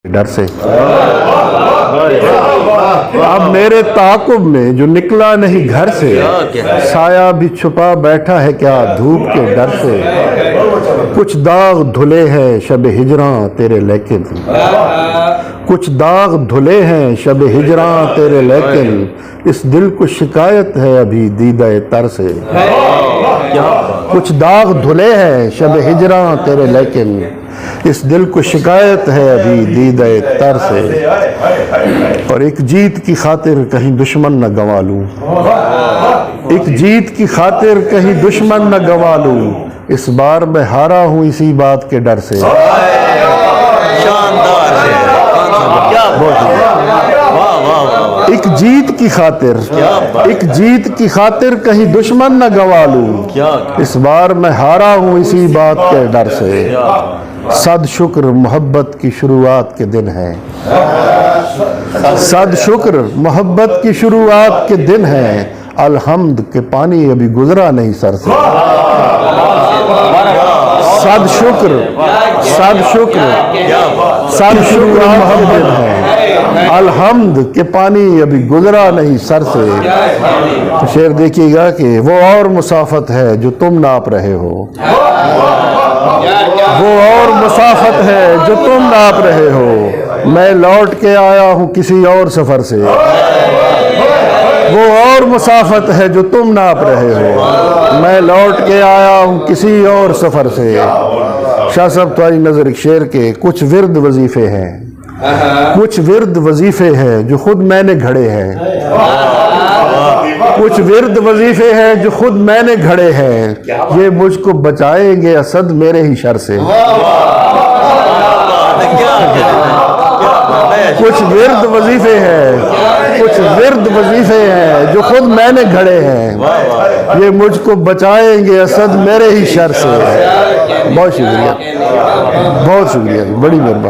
ڈر سے اب میرے تعاقب میں جو نکلا نہیں گھر سے، سایہ بھی چھپا بیٹھا ہے کیا دھوپ کے ڈر سے۔ کچھ داغ دھلے ہیں شب ہجراں تیرے لیکن، کچھ داغ دھلے ہیں شب ہجراں تیرے لیکن، اس دل کو شکایت ہے ابھی دیدہ تر سے۔ کچھ داغ دھلے ہیں شب ہجراں تیرے لیکن، اس دل کو شکایت ہے ابھی دیدہ تر سے۔ اور ایک جیت کی خاطر کہیں دشمن نہ گنوا لوں، ایک جیت کی خاطر کہیں دشمن نہ گنوا لوں، اس بار میں ہارا ہوں اسی بات کے ڈر سے۔ ایک جیت کی خاطر، ایک جیت کی خاطر کہیں دشمن نہ گنوا لوں، اس بار میں ہارا ہوں اسی بات کے ڈر سے۔ صد شکر محبت کی شروعات کے دن ہے، صد شکر محبت کی شروعات کے دن ہے، الحمد کہ پانی ابھی گزرا نہیں سر سے۔ صد شکر، صد شکر، صد شکر محبت ہے، الحمد کہ پانی ابھی گزرا نہیں سر سے۔ شعر دیکھیے گا کہ وہ اور مسافت ہے جو تم ناپ رہے ہو، وہ اور مسافت ہے جو تم ناپ رہے ہو، میں لوٹ کے آیا ہوں کسی اور سفر سے۔ وہ اور مسافت ہے جو تم ناپ رہے ہو، میں لوٹ کے آیا ہوں کسی اور سفر سے۔ شاہ صاحب تمہاری نظر ایک شعر کے کچھ ورد وظیفے ہیں، کچھ ورد وظیفے ہیں جو خود میں نے گھڑے ہیں، کچھ ورد وظیفے ہیں جو خود میں نے گھڑے ہیں، یہ مجھ کو بچائیں گے اسد میرے ہی شر سے۔ کچھ ورد وظیفے ہیں، کچھ ورد وظیفے ہیں جو خود میں نے گھڑے ہیں، یہ مجھ کو بچائیں گے اسد میرے ہی شر سے۔ بہت شکریہ، بہت شکریہ، بڑی مہربانی۔